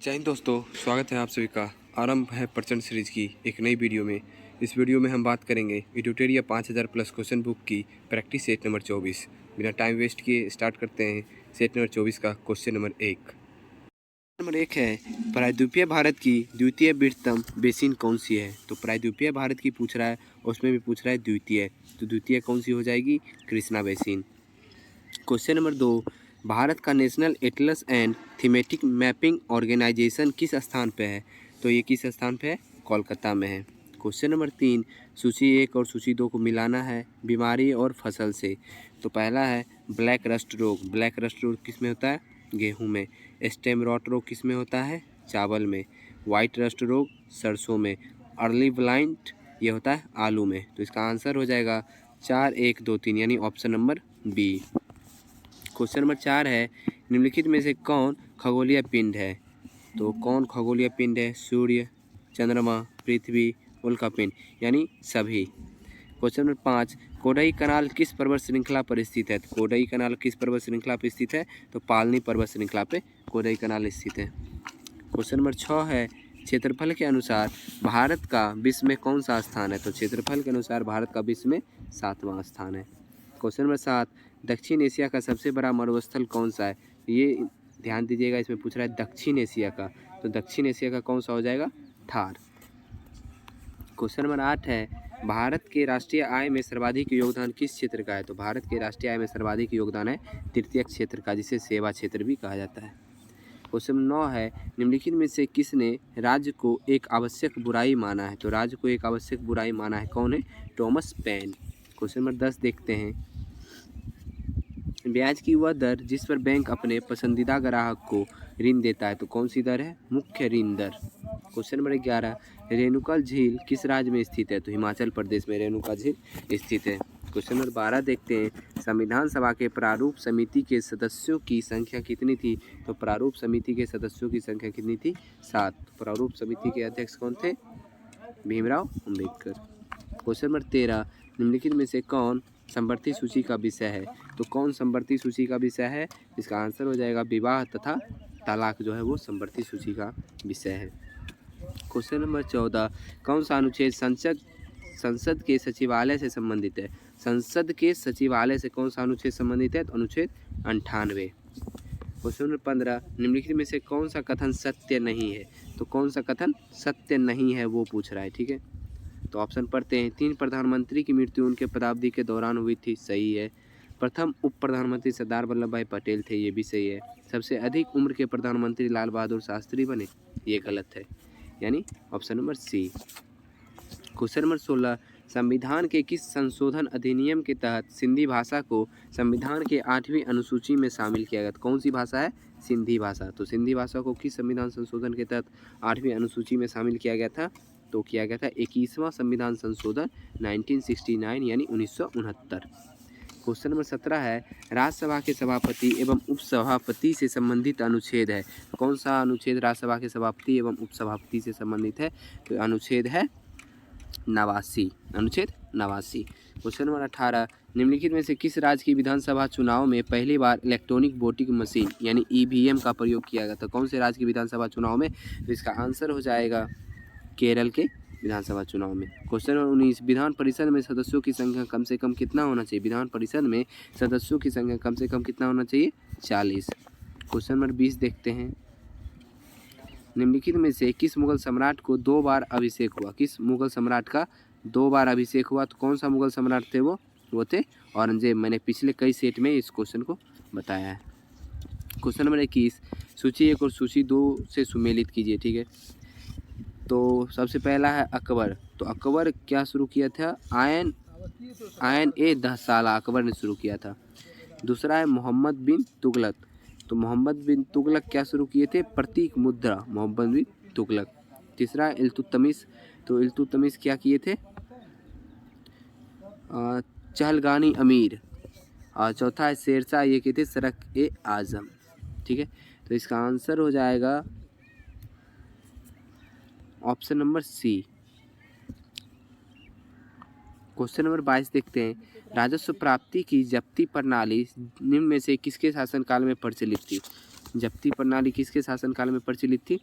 जय हिंद दोस्तों, स्वागत है आप सभी का। आरंभ है प्रचंड सीरीज की एक नई वीडियो में। इस वीडियो में हम बात करेंगे एडुटेरिया 5000 प्लस क्वेश्चन बुक की प्रैक्टिस सेट नंबर 24। बिना टाइम वेस्ट किए स्टार्ट करते हैं सेट नंबर 24 का क्वेश्चन नंबर 1। नंबर 1 है, प्रायद्वीपीय भारत की द्वितीय बृहत्तम बेसिन कौन सी है। तो प्रायद्वीपीय भारत की पूछ रहा है, उसमें भी पूछ रहा है द्वितीय, तो द्वितीय कौन सी हो जाएगी? Krishna basin. Question number 2, Bharat का national atlas and thematic mapping organisation किस स्थान पे है? तो ये किस स्थान पे है? कोलकाता में है। क्वेश्चन नंबर 3, सूची 1 और सूची 2 को मिलाना है बीमारी और फसल से। तो पहला है ब्लैक रस्ट रोग। ब्लैक रस्ट रोग किस में होता है? गेहूं में। स्टेम रॉट रोग किस में होता है? चावल में। वाइट रस्ट रोग सरसों में। अर्ली ब्लाइंट ये होता है आलू में। तो इसका आंसर हो जाएगा 4, 1, 2, 3 यानी option number B. Question number 4 है, निम्नलिखित में से कौन खगोलीय पिंड है? तो कौन खगोलीय पिंड है? सूर्य, चंद्रमा, पृथ्वी, उल्का पिंड यानी सभी। क्वेश्चन नंबर 5, कोडई कनाल किस पर्वत श्रृंखला पर स्थित है? तो कोडई कनाल किस पर्वत श्रृंखला पर स्थित है? तो पालनी पर्वत श्रृंखला पे कोडई कनाल स्थित है। क्वेश्चन नंबर 6 है, क्षेत्रफल के अनुसार भारत का विश्व में कौन सा स्थान है? तो क्षेत्रफल के अनुसार भारत का विश्व में 7वां स्थान है। क्वेश्चन नंबर 7, दक्षिण एशिया का सबसे बड़ा मरुस्थल कौन सा है? ये ध्यान दीजिएगा, इसमें पूछ रहा है दक्षिण एशिया का, तो दक्षिण एशिया का कौन सा हो जाएगा? थार। क्वेश्चन नंबर 8 है, भारत के राष्ट्रीय आय में सर्वाधिक योगदान किस क्षेत्र का है? तो भारत के राष्ट्रीय आय में सर्वाधिक योगदान है तृतीयक क्षेत्र का, जिसे सेवा क्षेत्र भी कहा जाता है। क्वेश्चन 9 है, निम्नलिखित में से किसने राज्य को एक आवश्यक बुराई माना है? तो राज्य को एक आवश्यक बुराई माना है, कौन है? Thomas pen. क्वेश्चन नंबर 10 देखते हैं, ब्याज की वह दर जिस पर बैंक अपने पसंदीदा ग्राहक को ऋण देता है, तो कौन सी दर है? मुख्य ऋण दर। क्वेश्चन नंबर 11, रेणुका झील किस राज्य में स्थित है? तो हिमाचल प्रदेश में रेणुका झील स्थित है। क्वेश्चन नंबर 12 देखते हैं, संविधान सभा के प्रारूप समिति के सदस्यों की संख्या कितनी थी? तो प्रारूप समिति के सदस्यों की संख्या कितनी थी? 7। प्रारूप समिति के अध्यक्ष कौन थे? भीमराव अम्बेडकर। क्वेश्चन नंबर 13, निम्नलिखित में से कौन संवर्ती सूची का विषय है? तो कौन संवर्ती सूची का विषय है? इसका आंसर हो जाएगा विवाह तथा तलाक जो है वो संवर्ती सूची का विषय है। क्वेश्चन नंबर 14, कौन सा अनुच्छेद संसद के सचिवालय से संबंधित है? संसद के सचिवालय से कौन सा अनुच्छेद संबंधित है? तो अनुच्छेद 98। क्वेश्चन नंबर 15, निम्नलिखित में से कौन सा कथन सत्य नहीं है? तो कौन सा कथन सत्य नहीं है वो पूछ रहा है, ठीक है। तो ऑप्शन पढ़ते हैं, 3 प्रधानमंत्री की मृत्यु उनके पदावधि के दौरान हुई थी, सही है। प्रथम उप प्रधानमंत्री सरदार वल्लभ भाई पटेल थे, ये भी सही है। सबसे अधिक उम्र के प्रधानमंत्री लाल बहादुर शास्त्री बने, ये गलत है, यानी option number C. Question number 16, संविधान के किस संशोधन अधिनियम के तहत सिंधी भाषा को संविधान के 8वीं अनुसूची में शामिल किया गया? कौन सी भाषा है? सिंधी भाषा। तो सिंधी भाषा को किस संविधान संशोधन के तहत 8वीं अनुसूची में शामिल किया गया था? तो किया गया था 21वां संविधान संशोधन 1969 यानी 1969। क्वेश्चन नंबर 17 है, राज्यसभा के सभापति एवं उपसभापति से संबंधित अनुच्छेद है। कौन सा अनुच्छेद राज्यसभा के सभापति एवं उपसभापति से संबंधित है? तो अनुच्छेद है 89, अनुच्छेद 89। क्वेश्चन नंबर 18, निम्नलिखित में से किस राज्य की विधानसभा चुनाव में पहली बार इलेक्ट्रॉनिक वोटिंग मशीन यानी ईवीएम का प्रयोग किया गया था? कौन से राज्य की विधानसभा चुनाव में? तो इसका आंसर हो जाएगा केरल के विधानसभा चुनाव में। क्वेश्चन नंबर 19, विधान परिषद में सदस्यों की संख्या कम से कम कितना होना चाहिए? विधान परिषद में सदस्यों की संख्या कम से कम कितना होना चाहिए? 40। क्वेश्चन नंबर 20 देखते हैं, निम्नलिखित में से किस मुगल सम्राट को 2 बार अभिषेक हुआ? किस मुगल सम्राट का 2 बार अभिषेक हुआ? तो कौन सा मुगल सम्राट थे वो थे औरंगजेब। मैंने पिछले कई सेट में इस क्वेश्चन को बताया है। क्वेश्चन नंबर 21, सूची 1 और सूची 2 से सुमेलित कीजिए, ठीक है। तो सबसे पहला है अकबर। तो अकबर क्या शुरू किया था? आयन ए 10 साल अकबर ने शुरू किया था। दूसरा है मोहम्मद बिन तुगलक। तो मोहम्मद बिन तुगलक क्या शुरू किए थे? प्रतीक मुद्रा, मोहम्मद बिन तुगलक। तीसरा है इल्तुतमिश। तो इल्तुतमिश क्या किए थे? चहलगानी अमीर। और चौथा है शेरशाह, ये किए थे सरक ए आजम, ठीक है। तो इसका आंसर हो जाएगा option number C. Question number 22 देखते हैं, राजस्व प्राप्ति की जब्ती प्रणाली निम्न में से किसके शासनकाल में प्रचलित थी? जब्ती प्रणाली किसके शासनकाल में प्रचलित थी?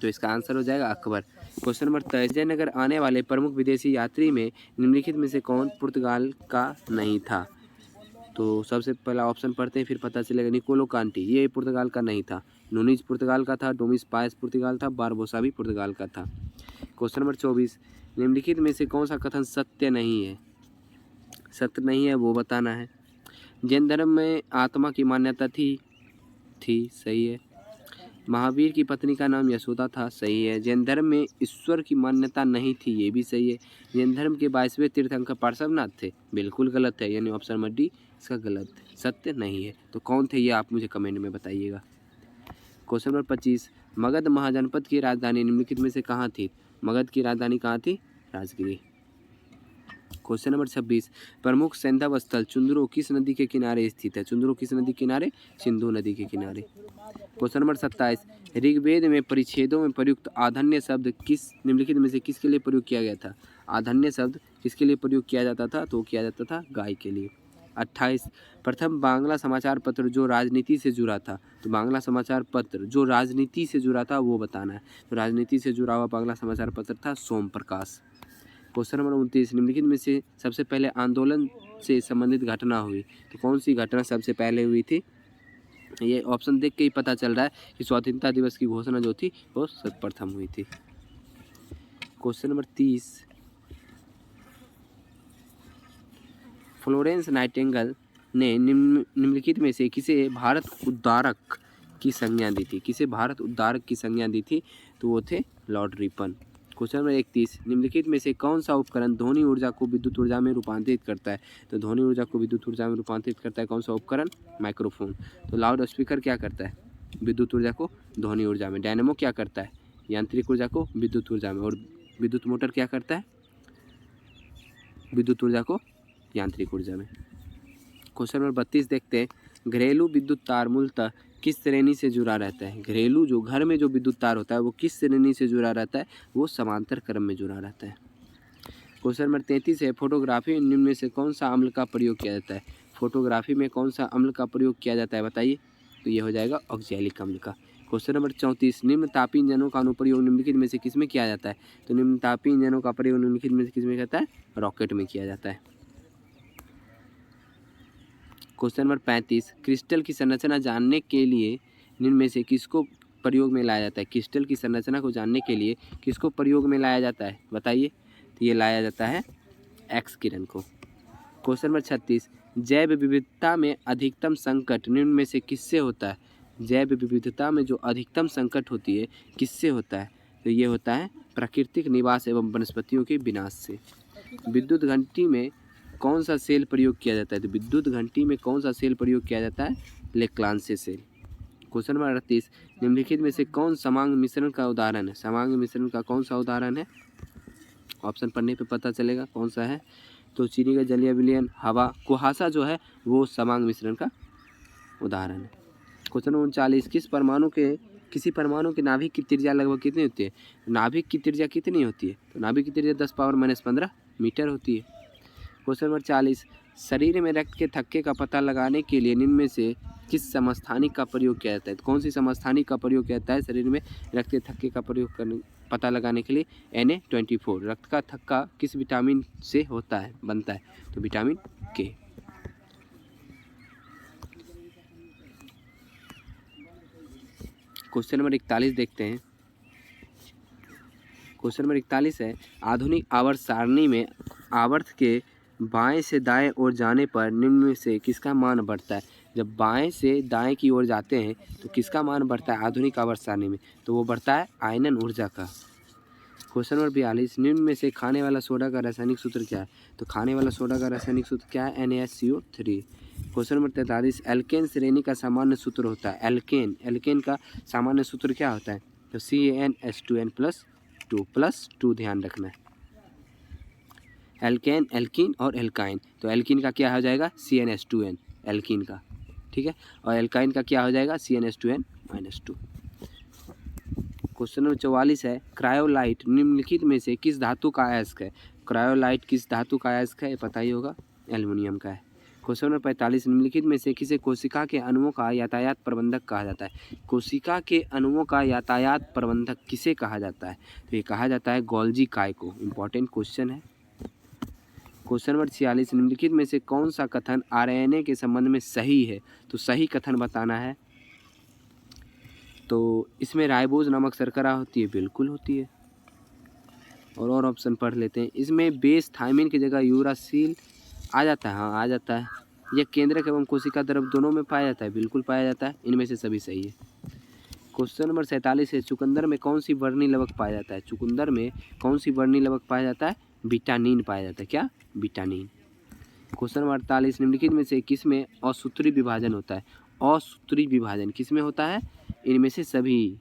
तो इसका आंसर हो जाएगा अकबर। क्वेश्चन नंबर 23, विजयनगर आने वाले प्रमुख विदेशी यात्री में निम्नलिखित में से कौन पुर्तगाल का नहीं था? तो सबसे पहला ऑप्शन पढ़ते हैं, फिर पता चलेगा। निकोलो कांटी, ये पुर्तगाल का नहीं था। नूनीज पुर्तगाल का था। डोमिस पायस पुर्तगाल था। बारबोसा भी पुर्तगाल का था। क्वेश्चन नंबर 24, निम्नलिखित में से कौन सा कथन सत्य नहीं है? सत्य नहीं है वो बताना है। जैन धर्म में आत्मा की मान्यता थी, सही है। महावीर की पत्नी का नाम यशोदा था, सही है। जैन धर्म में ईश्वर की मान्यता नहीं थी, ये भी सही है। जैन धर्म के 22वें तीर्थंकर पार्श्वनाथ थे, बिल्कुल गलत है, यानी ऑप्शन नंबर डी इसका गलत है, सत्य नहीं है। तो कौन थे ये आप मुझे कमेंट में बताइएगा। क्वेश्चन नंबर 25, मगध महाजनपद की राजधानी निम्नलिखित में से कहाँ थी? मगध की राजधानी कहाँ थी? राजगिरी। क्वेश्चन नंबर 26, प्रमुख सैंधव स्थल चुंदरो किस नदी के किनारे स्थित है? चुंदरो किस नदी के किनारे? सिंधु नदी के किनारे। क्वेश्चन नंबर 27, ऋग्वेद में परिच्छेदों में प्रयुक्त आधन्य शब्द किस निम्नलिखित में से किसके लिए प्रयोग किया गया था? आधन्य शब्द किसके लिए प्रयोग किया जाता था? तो किया जाता था गाय के लिए। 28, प्रथम बांग्ला समाचार पत्र जो राजनीति से जुड़ा था। तो बांग्ला समाचार पत्र जो राजनीति से जुड़ा था वो बताना है। तो राजनीति से जुड़ा हुआ बांग्ला समाचार पत्र था सोम प्रकाश। क्वेश्चन नंबर 29, निम्नलिखित में से सबसे पहले आंदोलन से संबंधित घटना हुई। तो कौन सी घटना सबसे पहले हुई थी? ये ऑप्शन देख के ही पता चल रहा है कि स्वतंत्रता दिवस की घोषणा जो थी वो सर्वप्रथम हुई थी। क्वेश्चन नंबर 30, फ्लोरेंस नाइटिंगेल ने निम्नलिखित में से किसे भारत उद्धारक की संज्ञा दी थी? किसे भारत उद्धारक की संज्ञा दी थी? तो वो थे लॉर्ड रिपन। क्वेश्चन नंबर 31, निम्नलिखित में से कौन सा उपकरण ध्वनि ऊर्जा को विद्युत ऊर्जा में रूपांतरित करता है? तो ध्वनि ऊर्जा को विद्युत ऊर्जा में रूपांतरित करता है कौन सा उपकरण? माइक्रोफोन। तो लाउड स्पीकर क्या करता है? विद्युत ऊर्जा को ध्वनि ऊर्जा में। डायनेमो क्या करता है? यांत्रिक ऊर्जा को विद्युत ऊर्जा में। और विद्युत मोटर क्या करता है? विद्युत ऊर्जा को यांत्रिक ऊर्जा में। क्वेश्चन नंबर 32 देखते हैं, घरेलू विद्युत तार मूलतः किस श्रेणी से जुड़ा रहता है? घरेलू जो घर में जो विद्युत तार होता है वो किस श्रेणी से जुड़ा रहता है? वो समांतर क्रम में जुड़ा रहता है। क्वेश्चन नंबर 33 है, फोटोग्राफी में निम्न में से कौन सा अम्ल का प्रयोग किया जाता है? फोटोग्राफी में कौन सा अम्ल का प्रयोग किया जाता है बताइए? तो ये हो जाएगा ऑक्जेलिक अम्ल का। क्वेश्चन नंबर 34, निम्न तापी इंजनों का अनुप्रयोग निम्नलिखित में से किस में किया जाता है? तो निम्न तापी इंजनों का प्रयोग निम्नलिखित में से किस में करता है? रॉकेट में किया जाता है। क्वेश्चन नंबर 35, क्रिस्टल की संरचना जानने के लिए निम्न में से किसको प्रयोग में लाया जाता है? क्रिस्टल की संरचना को जानने के लिए किसको प्रयोग में लाया जाता है बताइए? तो ये लाया जाता है एक्स किरण को। क्वेश्चन नंबर 36, जैव विविधता में अधिकतम संकट निम्न में से किससे होता है? जैव विविधता में जो अधिकतम संकट होती है किससे होता है? तो ये होता है प्राकृतिक निवास एवं वनस्पतियों के विनाश से। विद्युत घंटी में कौन सा सेल प्रयोग किया जाता है? तो विद्युत घंटी में कौन सा सेल प्रयोग किया जाता है? लेक्लांसे सेल। क्वेश्चन नंबर 38, निम्नलिखित में से कौन समांग मिश्रण का उदाहरण है? समांग मिश्रण का कौन सा उदाहरण है? ऑप्शन पढ़ने पे पता चलेगा कौन सा है। तो चीनी का जलीय विलयन, हवा, कुहासा जो है वो समांग मिश्रण का उदाहरण है। क्वेश्चन नंबर 39, किसी परमाणु के नाभिक की त्रिज्या लगभग कितनी होती है? नाभिक की त्रिज्या कितनी होती है? तो नाभिक की त्रिज्या 10⁻⁻15 मीटर होती है। क्वेश्चन नंबर 40, शरीर में रक्त के थक्के का पता लगाने के लिए निम्न में से किस समस्थानिक का प्रयोग किया जाता है? तो कौन सी समस्थानिक का प्रयोग किया जाता है शरीर में रक्त के थक्के का प्रयोग करने पता लगाने के लिए? Na24। रक्त का थक्का किस विटामिन से होता है बनता है? तो विटामिन के। क्वेश्चन नंबर 41 देखते हैं। क्वेश्चन नंबर 41 है, आधुनिक आवर्त सारणी में आवर्त के बाएं से दाएं ओर जाने पर निम्न में से किसका मान बढ़ता है? जब बाएं से दाएं की ओर जाते हैं तो किसका मान बढ़ता है आधुनिक आवर्त सारणी में? तो वो बढ़ता है आयनन ऊर्जा का। क्वेश्चन नंबर 42, निम्न में से खाने वाला सोडा का रासायनिक सूत्र क्या है? तो खाने वाला सोडा का रासायनिक सूत्र क्या है? NaCO3। क्वेश्चन नंबर 43, एल्केन श्रेणी का सामान्य सूत्र होता है। एल्केन का सामान्य सूत्र क्या होता है? तो CnH2n+2 ध्यान रखना है। एल्केन, एल्कीन और एल्काइन। तो एल्कीन का क्या हो जाएगा? CnH2n एल्कीन का, ठीक है। और एल्काइन का क्या हो जाएगा? CnH2n-2। क्वेश्चन नंबर 44 है, क्रायोलाइट निम्नलिखित में से किस धातु का अयस्क है? क्रायोलाइट किस धातु का अयस्क है? पता ही होगा, एल्युमिनियम का है। क्वेश्चन नंबर 45, निम्नलिखित में से किसे कोशिका के अणुओं का यातायात प्रबंधक कहा जाता है? कोशिका के अणुओं का यातायात प्रबंधक किसे कहा जाता है? तो ये कहा जाता है गोल्जी काय को। इंपॉर्टेंट क्वेश्चन है। क्वेश्चन नंबर 46, निम्नलिखित में से कौन सा कथन आरएनए के संबंध में सही है? तो सही कथन बताना है। तो इसमें राइबोज नामक शर्करा होती है, बिल्कुल होती है। और ऑप्शन पढ़ लेते हैं। इसमें बेस थायमिन की जगह यूरासिल आ जाता है, हाँ आ जाता है। यह केंद्रक एवं कोशिका द्रव दोनों में पाया जाता है, बिल्कुल पाया जाता है। इनमें से सभी सही है। क्वेश्चन नंबर 47 है, चुकंदर में कौन सी वर्णी लवक पाया जाता है? चुकंदर में कौन सी वर्णी लवक पाया जाता है? विटानिन पाया जाता है। क्या? विटानिन। क्वेश्चन नंबर 48, निम्नलिखित में से किस में असूत्री विभाजन होता है? असूत्री विभाजन किस में होता है? इनमें से सभी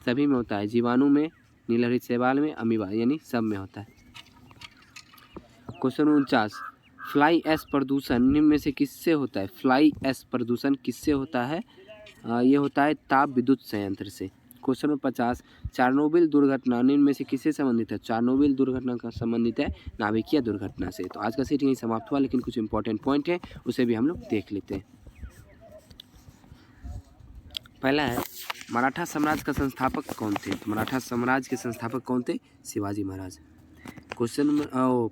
में होता है। जीवाणु में, नीलहरित शैवाल में, अमीबा यानी सब में होता है। क्वेश्चन 49, फ्लाई ऐश प्रदूषण निम्न में से किससे होता है? फ्लाई ऐश प्रदूषण किससे होता है? ये होता है ताप विद्युत संयंत्र से। क्वेश्चन नंबर 50, चार्नोबिल दुर्घटना निम्न में से किससे संबंधित है? चार्नोबिल दुर्घटना का संबंधित है नाभिकीय दुर्घटना से। तो आज का सेट यहीं समाप्त हुआ, लेकिन कुछ इंपॉर्टेंट पॉइंट है उसे भी हम लोग देख लेते हैं। पहला है, मराठा साम्राज्य का संस्थापक कौन थे? तो मराठा साम्राज्य के संस्थापक कौन थे? शिवाजी महाराज। क्वेश्चन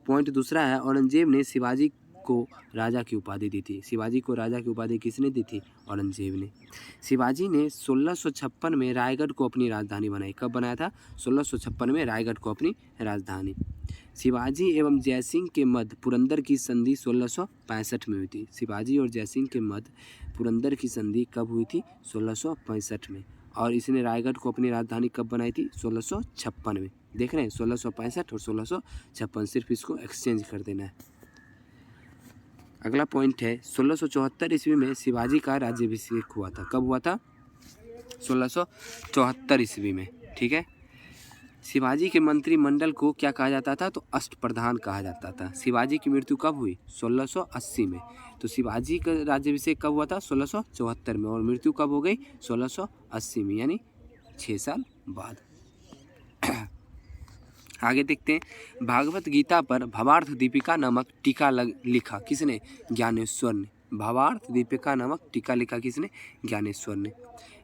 पॉइंट दूसरा है, औरंगजेब ने शिवाजी को राजा की उपाधि दी थी। शिवाजी को राजा की उपाधि किसने दी थी? औरंगजेब ने। शिवाजी ने 1656 में रायगढ़ को अपनी राजधानी बनाई। कब बनाया था? 1656 में रायगढ़ को अपनी राजधानी। शिवाजी एवं जयसिंह के मध्य पुरंदर की संधि 1665 में हुई थी। शिवाजी और जयसिंह के मध्य पुरंदर की संधि कब हुई थी? 1665 में। और इसने रायगढ़ को अपनी राजधानी कब बनाई थी? 1656 में। देख रहे हैं, 1665 और 1656, सिर्फ इसको एक्सचेंज कर देना है। अगला पॉइंट है, 1674 ईस्वी में शिवाजी का राज्याभिषेक हुआ था। कब हुआ था? 1674 ईस्वी में। ठीक है। शिवाजी के मंत्रिमंडल को क्या कहा जाता था? तो अष्टप्रधान कहा जाता था। शिवाजी की मृत्यु कब हुई? 1680 में। तो शिवाजी का राज्याभिषेक कब हुआ था? 1674 में। और मृत्यु कब हो गई? 1680 में, यानी 6 साल बाद। आगे देखते हैं, भागवत गीता पर भावार्थ दीपिका नामक टीका लिखा किसने? ज्ञानेश्वर ने। भावार्थ दीपिका नामक टीका लिखा किसने? ज्ञानेश्वर ने।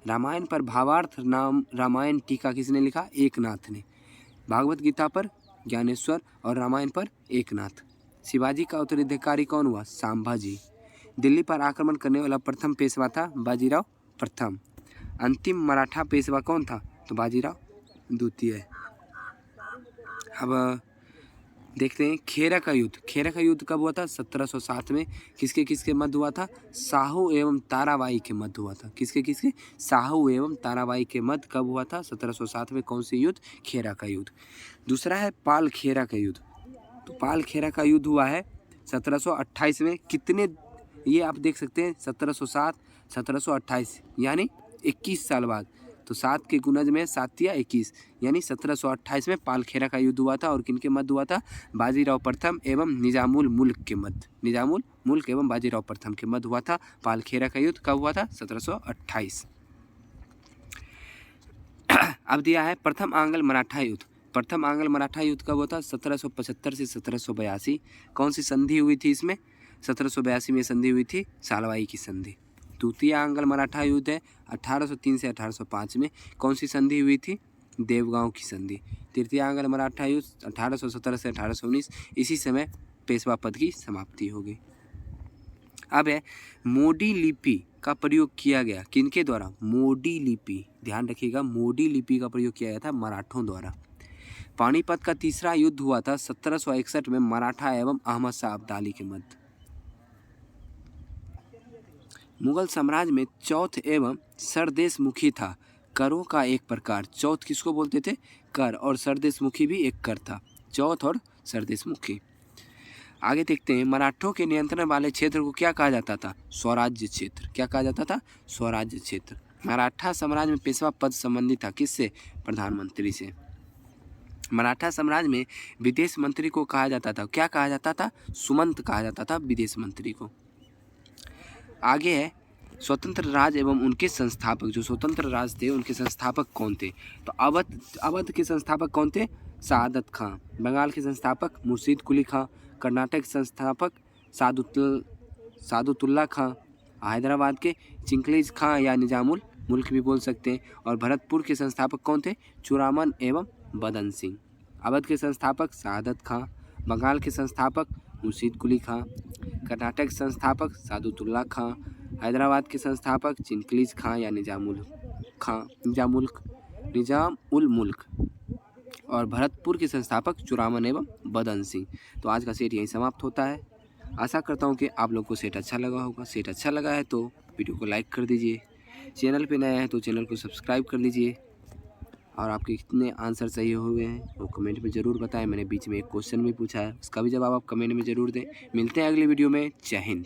रामायण पर भावार्थ नाम रामायण टीका किसने लिखा? एकनाथ ने। भागवत गीता पर ज्ञानेश्वर और रामायण पर एकनाथ। शिवाजी का उत्तराधिकारी कौन हुआ? संभाजी। दिल्ली पर आक्रमण करने वाला प्रथम पेशवा था बाजीराव प्रथम। अंतिम मराठा पेशवा कौन था? तो बाजीराव द्वितीय। अब देखते हैं खेरा का युद्ध। खेरा का युद्ध कब हुआ था? 1707 में। किसके मध्य हुआ था? साहू एवं ताराबाई के मध्य हुआ था। किसके? साहू एवं ताराबाई के मध्य कब हुआ था? 1707 में। कौन सी युद्ध? खेरा का युद्ध। दूसरा है पाल खेरा का युद्ध। तो पाल खेरा का युद्ध हुआ है 1728 में। कितने, ये आप देख सकते हैं, 1707, 1728 यानी 21 साल बाद। तो 7 के गुणज में 7 या 21, यानी 1728 में पालखेरा का युद्ध हुआ था। और किनके मध्य हुआ था? बाजीराव प्रथम एवं निजामुल मुल्क के मध्य। निजामुल मुल्क एवं बाजीराव प्रथम के मध्य हुआ था पालखेरा का युद्ध। कब हुआ था? 1728। अब दिया है प्रथम आंग्ल मराठा युद्ध। प्रथम आंग्ल मराठा युद्ध कब हुआ था? 1775 से 1782। कौन सी संधि हुई थी इसमें? 1782 में संधि हुई थी सालवाई की संधि। द्वितीय आंग्ल मराठा युद्ध है 1803 से 1805 में। कौन सी संधि हुई थी? देवगांव की संधि। तृतीय आंग्ल मराठा युद्ध 1817 से 1819। इसी समय पेशवा पद की समाप्ति हो गई। अब है, मोडी लिपि का प्रयोग किया गया किनके द्वारा? मोडी लिपि, ध्यान रखिएगा, मोडी लिपि का प्रयोग किया गया था मराठों द्वारा। पानीपत का तीसरा युद्ध हुआ था 1761 में मराठा एवं अहमद शाह अब्दाली के मध्य। मुगल साम्राज्य में चौथ एवं सरदेशमुखी था करों का एक प्रकार। चौथ किसको बोलते थे? कर। और सरदेशमुखी भी एक कर था। चौथ और सरदेशमुखी। आगे देखते हैं, मराठों के नियंत्रण वाले क्षेत्र को क्या कहा जाता था? स्वराज्य क्षेत्र। क्या कहा जाता था? स्वराज्य क्षेत्र। मराठा साम्राज्य में पेशवा पद संबंधित था किससे? प्रधानमंत्री से। मराठा साम्राज्य में विदेश मंत्री को कहा जाता था, क्या कहा जाता था? सुमंत कहा जाता था विदेश मंत्री को। आगे है, स्वतंत्र राज एवं उनके संस्थापक। जो स्वतंत्र राज थे उनके संस्थापक कौन थे? तो अवध के संस्थापक कौन थे? सआदत खां। बंगाल के संस्थापक मुर्शीद कुली खां। कर्नाटक के संस्थापक सादुतुल्ला खां। हैदराबाद के चिंगलीज खां या निजामुल मुल्क भी बोल सकते हैं। और भरतपुर के संस्थापक कौन थे? चूड़ामन एवं बदन सिंह। अवध के संस्थापक शहादत खां। बंगाल के संस्थापक मुर्शीद कुली खां। कर्नाटक के संस्थापक सादुतुल्ला खां। हैदराबाद के संस्थापक चिंगलीज खां या निजाम उल मुल्क। और भरतपुर के संस्थापक चूड़ामन एवं बदन सिंह। तो आज का सेट यहीं समाप्त होता है। आशा करता हूँ कि आप लोग को सेट अच्छा लगा होगा। सेट अच्छा लगा है तो वीडियो को लाइक कर दीजिए। चैनल पे नए हैं तो चैनल को सब्सक्राइब कर लीजिए। और आपके कितने आंसर सही हुए हैं वो कमेंट में ज़रूर बताएं। मैंने बीच में एक क्वेश्चन भी पूछा है, उसका भी जवाब आप कमेंट में ज़रूर दें। मिलते हैं अगली वीडियो में। जय हिंद।